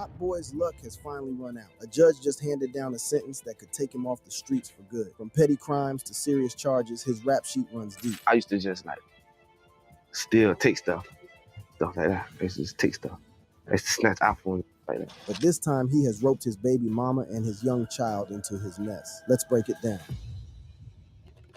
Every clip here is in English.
Hot Boy's luck has finally run out. A judge just handed down a sentence that could take him off the streets for good. From petty crimes to serious charges, his rap sheet runs deep. I used to just still take stuff like that. I used to just take stuff. I used to snatch iPhones like that. But this time he has roped his baby mama and his young child into his mess. Let's break it down.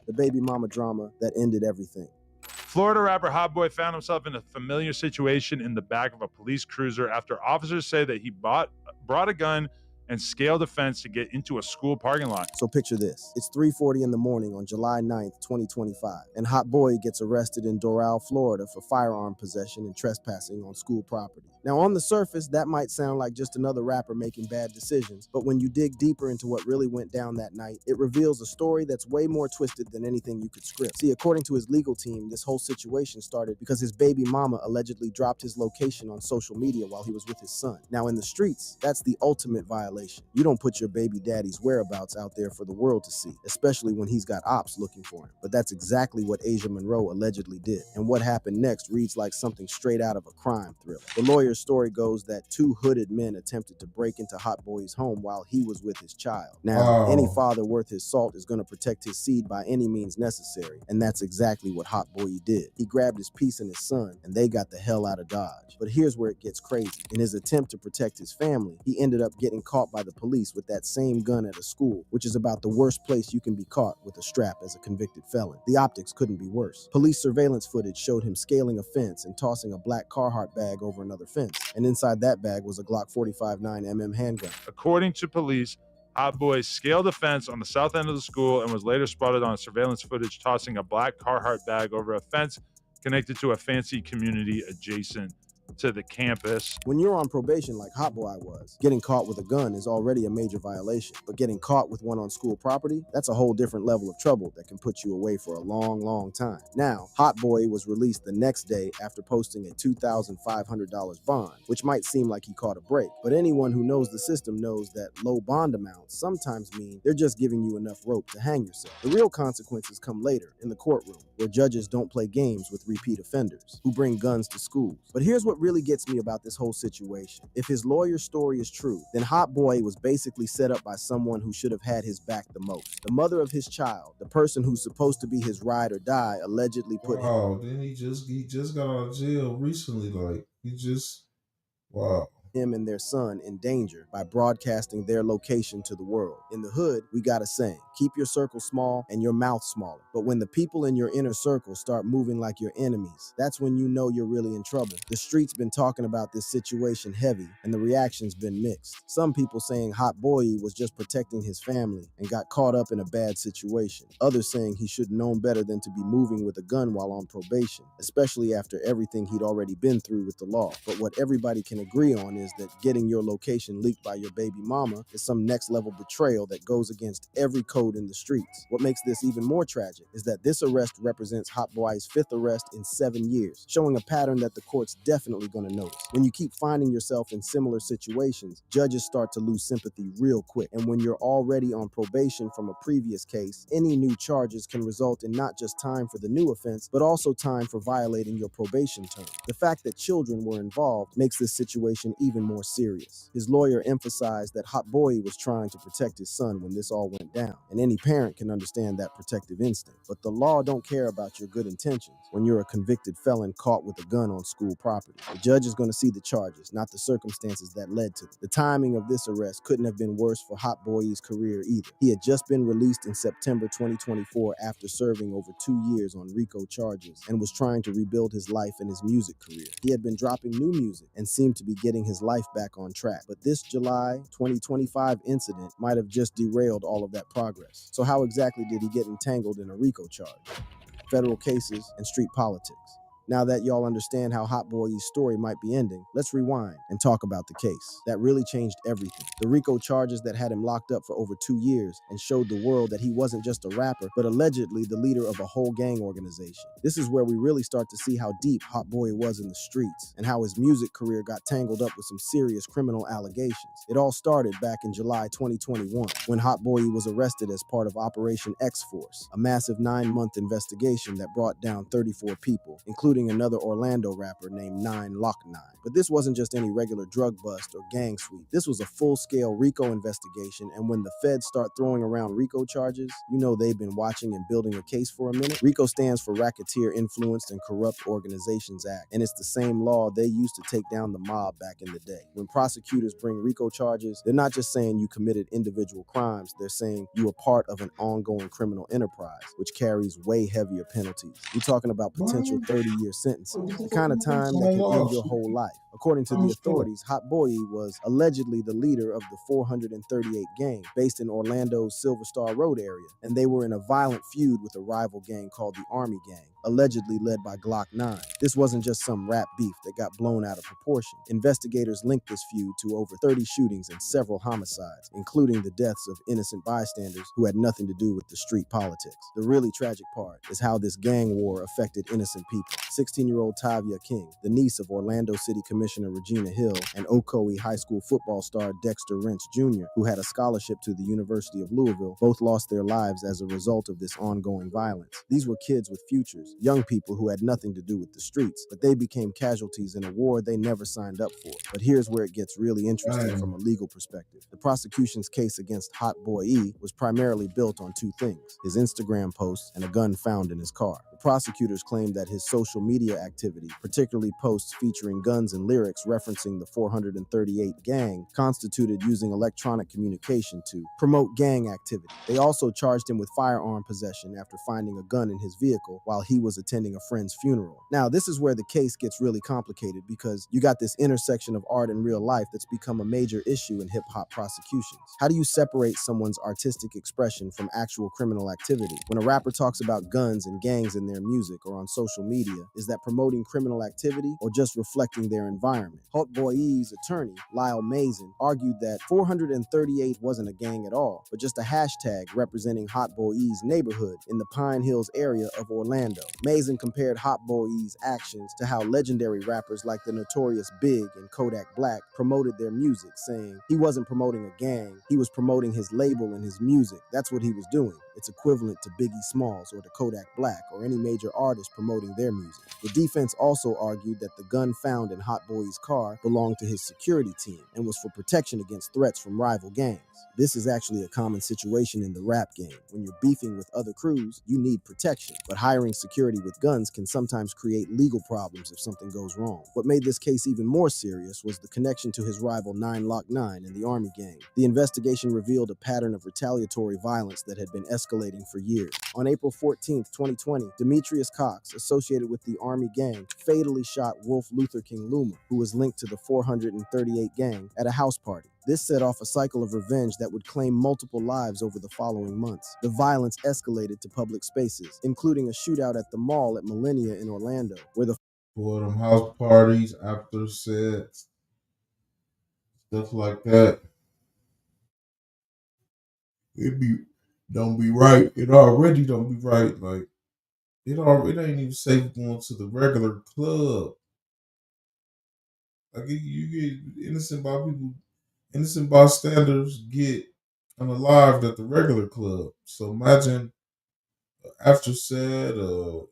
The baby mama drama that ended everything. Florida rapper Hot Boy found himself in a familiar situation in the back of a police cruiser after officers say that he brought a gun and scaled a fence to get into a school parking lot. So picture this. It's 3:40 in the morning on July 9th, 2025, and Hot Boy gets arrested in Doral, Florida for firearm possession and trespassing on school property. Now, on the surface, that might sound like just another rapper making bad decisions, but when you dig deeper into what really went down that night, it reveals a story that's way more twisted than anything you could script. See, according to his legal team, this whole situation started because his baby mama allegedly dropped his location on social media while he was with his son. Now, in the streets, that's the ultimate violation. You don't put your baby daddy's whereabouts out there for the world to see, especially when he's got ops looking for him. But that's exactly what Asia Monroe allegedly did. And what happened next reads like something straight out of a crime thriller. The lawyer's story goes that two hooded men attempted to break into Hot Boy's home while he was with his child. Now, any father worth his salt is going to protect his seed by any means necessary, and that's exactly what Hot Boy did. He grabbed his piece and his son, and they got the hell out of Dodge. But here's where it gets crazy. In his attempt to protect his family, he ended up getting caught by the police with that same gun at a school, which is about the worst place you can be caught with a strap as a convicted felon. The optics couldn't be worse. Police surveillance footage showed him scaling a fence and tossing a black Carhartt bag over another fence, and inside that bag was a Glock 45 9mm handgun. According to police, Hot Boy scaled a fence on the south end of the school and was later spotted on surveillance footage tossing a black Carhartt bag over a fence connected to a fancy community adjacent to the campus. When you're on probation like Hot Boy was, getting caught with a gun is already a major violation, but getting caught with one on school property, that's a whole different level of trouble that can put you away for a long, long time. Now, Hot Boy was released the next day after posting a $2,500 bond, which might seem like he caught a break, but anyone who knows the system knows that low bond amounts sometimes mean they're just giving you enough rope to hang yourself. The real consequences come later, in the courtroom, where judges don't play games with repeat offenders who bring guns to schools. But here's what really gets me about this whole situation. If his lawyer's story is true, then Hot Boy was basically set up by someone who should have had his back the most. The mother of his child, the person who's supposed to be his ride or die, allegedly put him. Oh, then he just got out of jail recently. Wow. Him and their son in danger by broadcasting their location to the world. In the hood, we got a saying, keep your circle small and your mouth smaller. But when the people in your inner circle start moving like your enemies, that's when you know you're really in trouble. The street's been talking about this situation heavy, and the reaction's been mixed. Some people saying Hot Boy was just protecting his family and got caught up in a bad situation. Others saying he should have known better than to be moving with a gun while on probation, especially after everything he'd already been through with the law. But what everybody can agree on is that getting your location leaked by your baby mama is some next level betrayal that goes against every code in the streets. What makes this even more tragic is that this arrest represents Hot Boy's 5th arrest in 7 years, showing a pattern that the court's definitely going to notice. When you keep finding yourself in similar situations, judges start to lose sympathy real quick. And when you're already on probation from a previous case, any new charges can result in not just time for the new offense, but also time for violating your probation term. The fact that children were involved makes this situation even more serious. His lawyer emphasized that Hot Boy was trying to protect his son when this all went down, and any parent can understand that protective instinct. But the law don't care about your good intentions when you're a convicted felon caught with a gun on school property. The judge is going to see the charges, not the circumstances that led to them. The timing of this arrest couldn't have been worse for Hot Boy's career either. He had just been released in September 2024 after serving over 2 years on RICO charges and was trying to rebuild his life and his music career. He had been dropping new music and seemed to be getting his life back on track. But this July 2025 incident might have just derailed all of that progress. So how exactly did he get entangled in a RICO charge? Federal cases and street politics. Now that y'all understand how Hot Boy's story might be ending, let's rewind and talk about the case. That really changed everything. The RICO charges that had him locked up for over 2 years and showed the world that he wasn't just a rapper, but allegedly the leader of a whole gang organization. This is where we really start to see how deep Hot Boy was in the streets and how his music career got tangled up with some serious criminal allegations. It all started back in July 2021 when Hot Boy was arrested as part of Operation X-Force, a massive 9-month investigation that brought down 34 people, including including another Orlando rapper named 9 Lock 9. But this wasn't just any regular drug bust or gang sweep. This was a full-scale RICO investigation, and when the feds start throwing around RICO charges, you know they've been watching and building a case for a minute. RICO stands for Racketeer Influenced and Corrupt Organizations Act, and it's the same law they used to take down the mob back in the day. When prosecutors bring RICO charges, they're not just saying you committed individual crimes, they're saying you are part of an ongoing criminal enterprise, which carries way heavier penalties. We're talking about potential 30-year sentences, the kind of time that can end your whole life. According to the authorities, Hot Boy was allegedly the leader of the 438 gang based in Orlando's Silver Star Road area, and they were in a violent feud with a rival gang called the Army Gang, allegedly led by Glock 9. This wasn't just some rap beef that got blown out of proportion. Investigators linked this feud to over 30 shootings and several homicides, including the deaths of innocent bystanders who had nothing to do with the street politics. The really tragic part is how this gang war affected innocent people. 16-year-old Tavia King, the niece of Orlando City Commissioner Regina Hill, and Ocoee High School football star Dexter Wrench Jr., who had a scholarship to the University of Louisville, both lost their lives as a result of this ongoing violence. These were kids with futures, young people who had nothing to do with the streets, but they became casualties in a war they never signed up for. But here's where it gets really interesting from a legal perspective. The prosecution's case against Hot Boy E was primarily built on two things: his Instagram posts and a gun found in his car. The prosecutors claimed that his social media activity, particularly posts featuring guns and lyrics referencing the 438 gang, constituted using electronic communication to promote gang activity. They also charged him with firearm possession after finding a gun in his vehicle while he was attending a friend's funeral. Now, this is where the case gets really complicated, because you got this intersection of art and real life that's become a major issue in hip-hop prosecutions. How do you separate someone's artistic expression from actual criminal activity? When a rapper talks about guns and gangs in their music or on social media, is that promoting criminal activity or just reflecting their environment? Hot Boy E's attorney, Lyle Mason, argued that 438 wasn't a gang at all, but just a hashtag representing Hot Boy E's neighborhood in the Pine Hills area of Orlando. Mason compared Hot Boy E's actions to how legendary rappers like the Notorious Big and Kodak Black promoted their music, saying he wasn't promoting a gang, he was promoting his label and his music. That's what he was doing. It's equivalent to Biggie Smalls or to Kodak Black or any major artist promoting their music. The defense also argued that the gun found in Hot Boy's car belonged to his security team and was for protection against threats from rival gangs. This is actually a common situation in the rap game. When you're beefing with other crews, you need protection, but hiring security with guns can sometimes create legal problems if something goes wrong. What made this case even more serious was the connection to his rival 9 Lock 9 and the Army Gang. The investigation revealed a pattern of retaliatory violence that had been escalating for years. On April 14, 2020, Demetrius Cox, associated with the Army Gang, fatally shot Wolf Luther King Luma, who was linked to the 438 gang, at a house party. This set off a cycle of revenge that would claim multiple lives over the following months. The violence escalated to public spaces, including a shootout at the mall at Millennia in Orlando, where the For them house parties, after sets, stuff like that. Don't be right. It already don't be right. Like it ain't even safe going to the regular club. Like you get innocent bystanders get unalived at the regular club. So imagine after set, a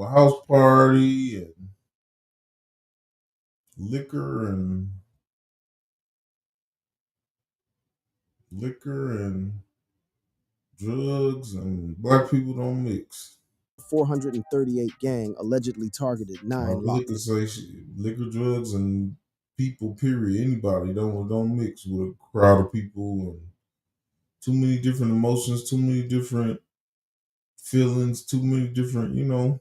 house party and liquor and drugs, and black people don't mix. 438 gang allegedly targeted 9 Lock. Liquor, drugs, and people. Period. Anybody don't mix with a crowd of people, and too many different emotions, too many different feelings, too many different. 9.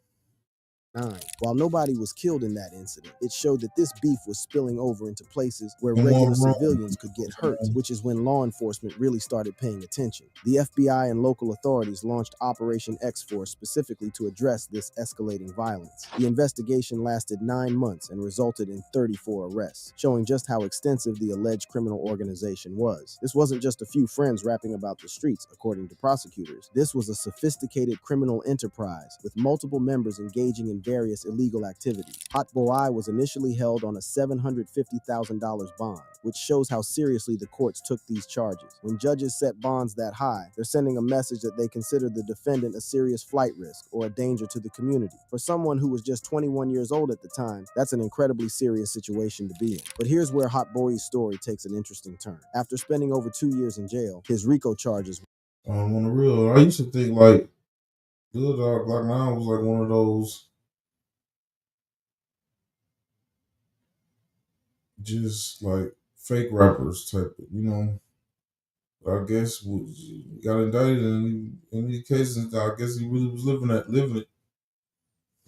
While nobody was killed in that incident, it showed that this beef was spilling over into places where Come regular on, bro. civilians could get hurt, which is when law enforcement really started paying attention. The FBI and local authorities launched Operation X-Force specifically to address this escalating violence. The investigation lasted 9 months and resulted in 34 arrests, showing just how extensive the alleged criminal organization was. This wasn't just a few friends rapping about the streets, according to prosecutors. This was a sophisticated criminal enterprise with multiple members engaging in various illegal activities. Hot Boy was initially held on a $750,000 bond, which shows how seriously the courts took these charges. When judges set bonds that high, they're sending a message that they consider the defendant a serious flight risk or a danger to the community. For someone who was just 21 years old at the time, that's an incredibly serious situation to be in. But here's where Hot Boy's story takes an interesting turn. After spending over 2 years in jail, his RICO charges. On the real, I used to think like Good Dog Like 9 was like one of those just like fake rappers type of, I guess got indicted in these cases. I guess he really was living it.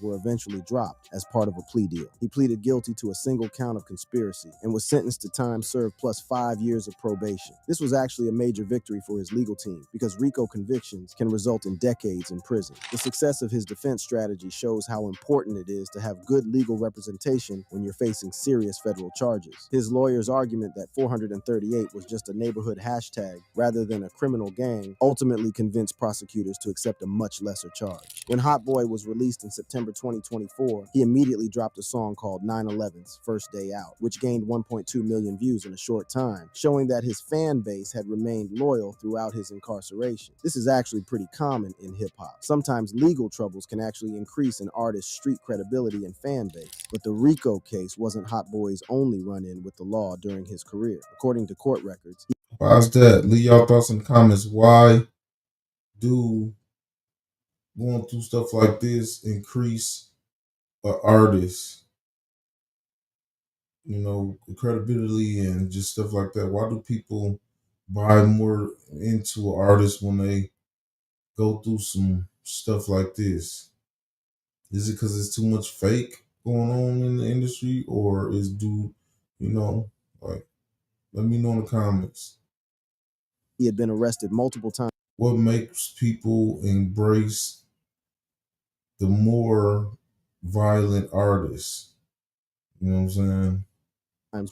Were eventually dropped as part of a plea deal. He pleaded guilty to a single count of conspiracy and was sentenced to time served plus 5 years of probation. This was actually a major victory for his legal team because RICO convictions can result in decades in prison. The success of his defense strategy shows how important it is to have good legal representation when you're facing serious federal charges. His lawyer's argument that 438 was just a neighborhood hashtag rather than a criminal gang ultimately convinced prosecutors to accept a much lesser charge. When Hot Boy was released in September 2024, he immediately dropped a song called 9/11's First Day Out, which gained 1.2 million views in a short time, showing that his fan base had remained loyal throughout his incarceration. This is actually pretty common in hip-hop. Sometimes legal troubles can actually increase an artist's street credibility and fan base, but the RICO case wasn't Hot Boy's only run-in with the law during his career. According to court records, Why's that? Leave y'all thoughts in the comments. Why do going through stuff like this increase an artist, credibility and just stuff like that? Why do people buy more into an artist when they go through some stuff like this? Is it because it's too much fake going on in the industry, or like, let me know in the comments. he had been arrested multiple times. What makes people embrace the more violent artists? You know what I'm saying?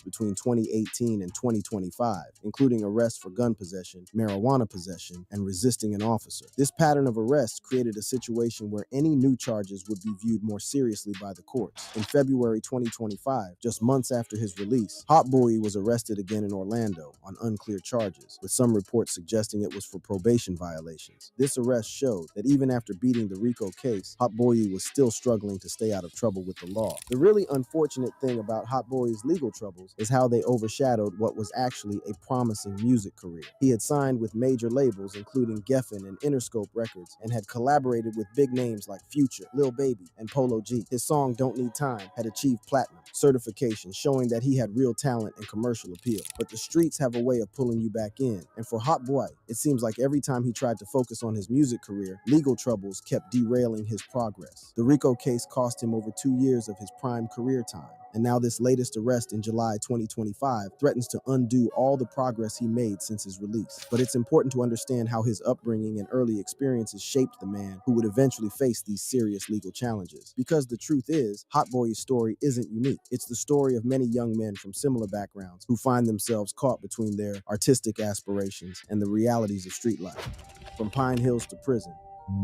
Between 2018 and 2025, including arrests for gun possession, marijuana possession, and resisting an officer. This pattern of arrests created a situation where any new charges would be viewed more seriously by the courts. In February 2025, just months after his release, Hot Boy was arrested again in Orlando on unclear charges, with some reports suggesting it was for probation violations. This arrest showed that even after beating the RICO case, Hot Boy was still struggling to stay out of trouble with the law. The really unfortunate thing about Hot Boy's legal troubles is how they overshadowed what was actually a promising music career. He had signed with major labels including Geffen and Interscope Records and had collaborated with big names like Future, Lil Baby, and Polo G. His song Don't Need Time had achieved platinum certification, showing that he had real talent and commercial appeal. But the streets have a way of pulling you back in, and for Hot Boy, it seems like every time he tried to focus on his music career, legal troubles kept derailing his progress. The RICO case cost him over 2 years of his prime career time, and now this latest arrest in July 2025 threatens to undo all the progress he made since his release. But it's important to understand how his upbringing and early experiences shaped the man who would eventually face these serious legal challenges. Because the truth is, Hot Boy's story isn't unique. It's the story of many young men from similar backgrounds who find themselves caught between their artistic aspirations and the realities of street life. From Pine Hills to prison,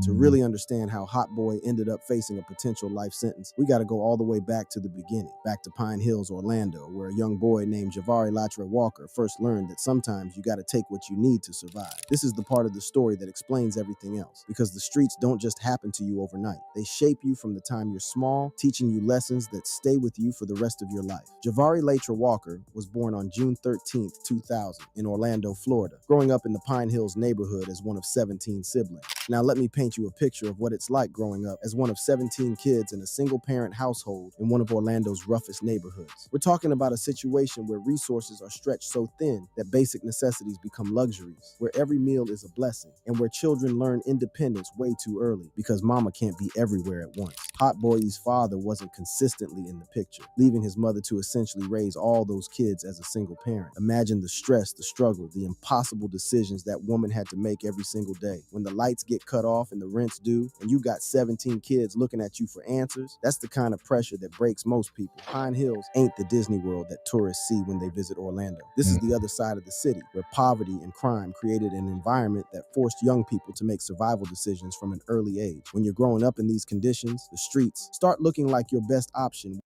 to really understand how Hot Boy ended up facing a potential life sentence, we got to go all the way back to the beginning, back to Pine Hills, Orlando, where a young boy named Javari Latre Walker first learned that sometimes you got to take what you need to survive. This is the part of the story that explains everything else, because the streets don't just happen to you overnight. They shape you from the time you're small, teaching you lessons that stay with you for the rest of your life. Javari Latre Walker was born on June 13th, 2000 in Orlando, Florida, growing up in the Pine Hills neighborhood as one of 17 siblings. Now let me paint you a picture of what it's like growing up as one of 17 kids in a single-parent household in one of Orlando's roughest neighborhoods. We're talking about a situation where resources are stretched so thin that basic necessities become luxuries, where every meal is a blessing, and where children learn independence way too early because mama can't be everywhere at once. Hot Boy's father wasn't consistently in the picture, leaving his mother to essentially raise all those kids as a single parent. Imagine the stress, the struggle, the impossible decisions that woman had to make every single day. When the lights get cut off, off and the rent's due, and you got 17 kids looking at you for answers, that's the kind of pressure that breaks most people. Pine Hills ain't the Disney World that tourists see when they visit Orlando. This is the other side of the city, where poverty and crime created an environment that forced young people to make survival decisions from an early age. When you're growing up in these conditions, the streets start looking like your best option.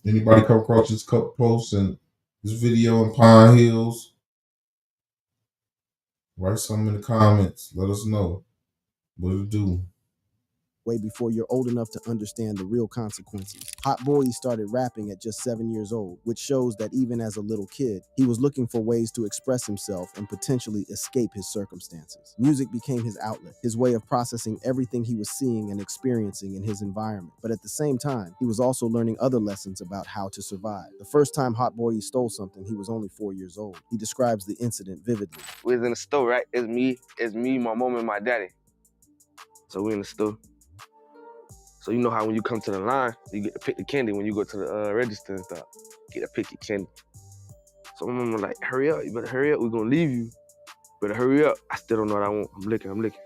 Anybody come across this couple posts and this video in Pine Hills? Write something in the comments. Let us know what to do. Way before you're old enough to understand the real consequences. Hot Boy started rapping at just 7 years old, which shows that even as a little kid, he was looking for ways to express himself and potentially escape his circumstances. Music became his outlet, his way of processing everything he was seeing and experiencing in his environment. But at the same time, he was also learning other lessons about how to survive. The first time Hot Boy stole something, he was only 4 years old. He describes the incident vividly. We was in the store, right? It's me, my mom, and my daddy. So we in the store. So you know how when you come to the line, you get to pick the candy when you go to the register and stuff. Get to pick your candy. So my mom was like, hurry up, you better hurry up, we're gonna leave you. Better hurry up. I still don't know what I want. I'm looking.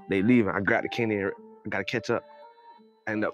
They leaving, I grab the candy and I gotta catch up. I end up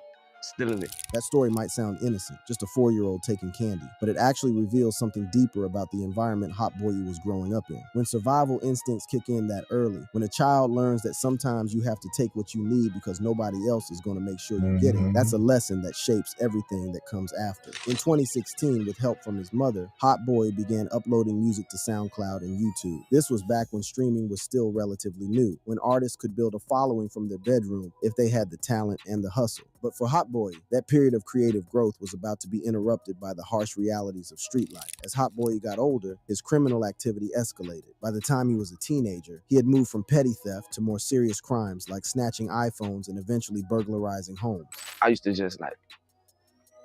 stealing it. That story might sound innocent, just a 4-year-old taking candy, but it actually reveals something deeper about the environment Hot Boy was growing up in. When survival instincts kick in that early, when a child learns that sometimes you have to take what you need because nobody else is going to make sure you get it, that's a lesson that shapes everything that comes after. In 2016, with help from his mother, Hot Boy began uploading music to SoundCloud and YouTube. This was back when streaming was still relatively new, when artists could build a following from their bedroom if they had the talent and the hustle. But for Hot Boy, that period of creative growth was about to be interrupted by the harsh realities of street life. As Hot Boy got older, his criminal activity escalated. By the time he was a teenager, he had moved from petty theft to more serious crimes like snatching iPhones and eventually burglarizing homes. I used to just like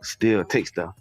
steal, take stuff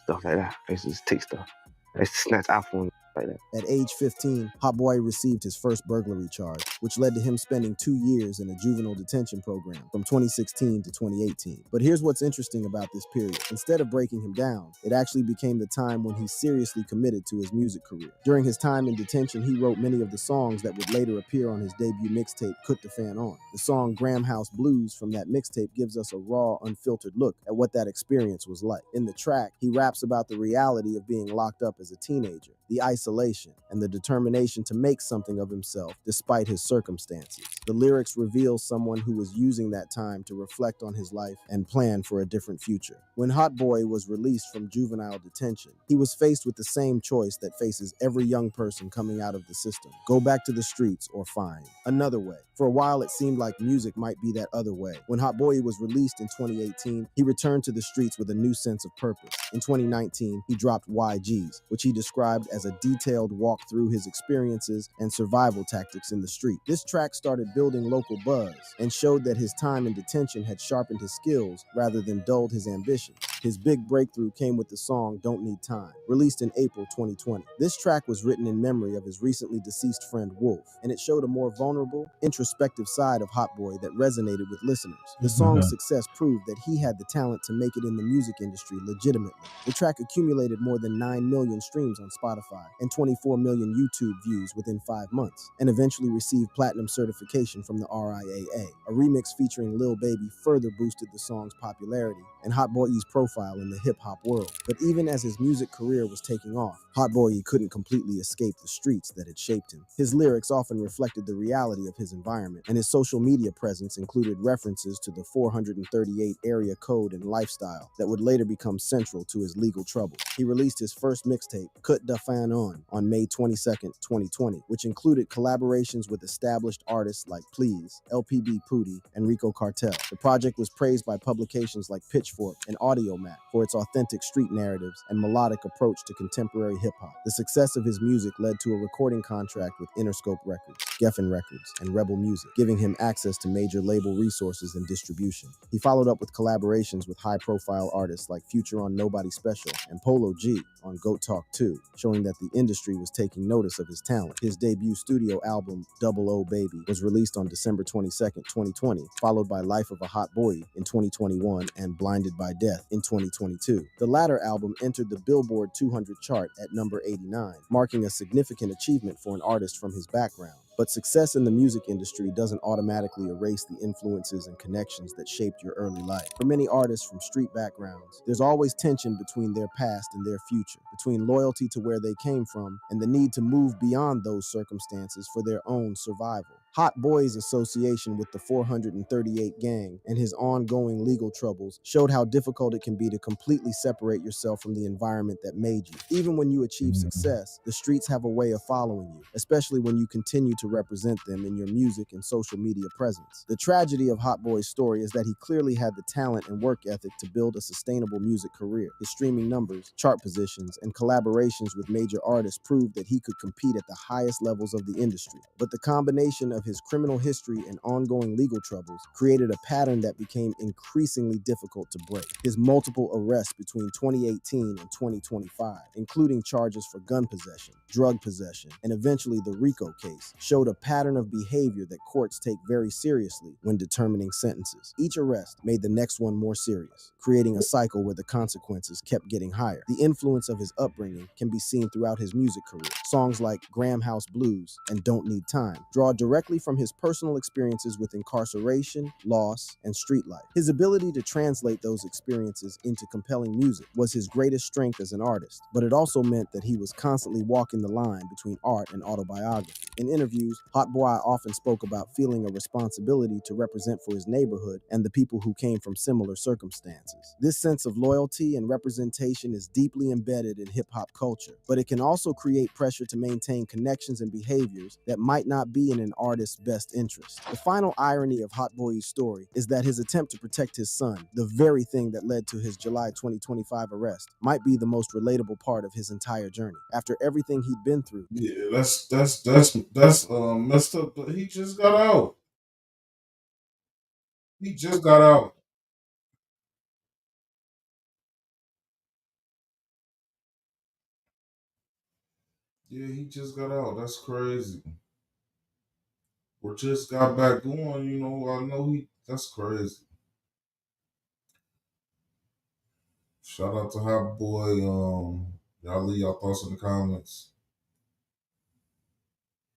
like that. I used to just take stuff. I used to snatch iPhones like that. At age 15, Hot Boy received his first burglary charge, which led to him spending 2 years in a juvenile detention program from 2016 to 2018. But here's what's interesting about this period. Instead of breaking him down, it actually became the time when he seriously committed to his music career. During his time in detention, he wrote many of the songs that would later appear on his debut mixtape, Put the Fan On. The song Graham House Blues from that mixtape gives us a raw, unfiltered look at what that experience was like. In the track, he raps about the reality of being locked up as a teenager, the isolation, and the determination to make something of himself despite his circumstances. The lyrics reveal someone who was using that time to reflect on his life and plan for a different future. When Hot Boy was released from juvenile detention, he was faced with the same choice that faces every young person coming out of the system: go back to the streets or find another way. For a while, it seemed like music might be that other way. When Hot Boy was released in 2018, he returned to the streets with a new sense of purpose. In 2019, he dropped YGs, which he described as a detailed walk through his experiences and survival tactics in the street. This track started building local buzz and showed that his time in detention had sharpened his skills rather than dulled his ambition. His big breakthrough came with the song Don't Need Time, released in April 2020. This track was written in memory of his recently deceased friend Wolf, and it showed a more vulnerable, introspective side of Hot Boy that resonated with listeners. The song's success proved that he had the talent to make it in the music industry legitimately. The track accumulated more than 9 million streams on Spotify and 24 million YouTube views within 5 months, and eventually received platinum certification from the RIAA. A remix featuring Lil Baby further boosted the song's popularity and Hot Boy's profile in the hip-hop world. But even as his music career was taking off, Hot Boy couldn't completely escape the streets that had shaped him. His lyrics often reflected the reality of his environment, and his social media presence included references to the 438 area code and lifestyle that would later become central to his legal troubles. He released his first mixtape, Put the Fan On May 22nd, 2020, which included collaborations with established artists like Please, LPB Pootie, and RICO Cartel. The project was praised by publications like Pitchfork and Audiomack for its authentic street narratives and melodic approach to contemporary hip-hop. The success of his music led to a recording contract with Interscope Records, Geffen Records, and Rebel Music, giving him access to major label resources and distribution. He followed up with collaborations with high-profile artists like Future on Nobody Special and Polo G on Goat Talk 2, showing that the industry was taking notice of his talent. His debut studio album, Double O Baby, was released on December 22nd, 2020, followed by Life of a Hot Boy in 2021 and Blinded by Death in 2022. The latter album entered the Billboard 200 chart at number 89, marking a significant achievement for an artist from his background. But success in the music industry doesn't automatically erase the influences and connections that shaped your early life. For many artists from street backgrounds, there's always tension between their past and their future, between loyalty to where they came from and the need to move beyond those circumstances for their own survival. Hot Boy's association with the 438 gang and his ongoing legal troubles showed how difficult it can be to completely separate yourself from the environment that made you. Even when you achieve success, the streets have a way of following you, especially when you continue to represent them in your music and social media presence. The tragedy of Hot Boy's story is that he clearly had the talent and work ethic to build a sustainable music career. His streaming numbers, chart positions, and collaborations with major artists proved that he could compete at the highest levels of the industry. But the combination of his criminal history and ongoing legal troubles created a pattern that became increasingly difficult to break. His multiple arrests between 2018 and 2025, including charges for gun possession, drug possession, and eventually the RICO case, showed a pattern of behavior that courts take very seriously when determining sentences. Each arrest made the next one more serious, creating a cycle where the consequences kept getting higher. The influence of his upbringing can be seen throughout his music career. Songs like Graham House Blues and Don't Need Time draw directly from his personal experiences with incarceration, loss, and street life. His ability to translate those experiences into compelling music was his greatest strength as an artist, but it also meant that he was constantly walking the line between art and autobiography. In interviews, Hot Boy often spoke about feeling a responsibility to represent for his neighborhood and the people who came from similar circumstances. This sense of loyalty and representation is deeply embedded in hip-hop culture, but it can also create pressure to maintain connections and behaviors that might not be in an artist's best interest. The final irony of Hot Boy's story is that his attempt to protect his son, the very thing that led to his July 2025 arrest, might be the most relatable part of his entire journey. After everything he'd been through, Yeah, that's messed up. But he just got out. He just got out. Yeah, he just got out. That's crazy. Or just got back going. You know, I know he. That's crazy. Shout out to Hot Boy. Y'all leave y'all thoughts in the comments.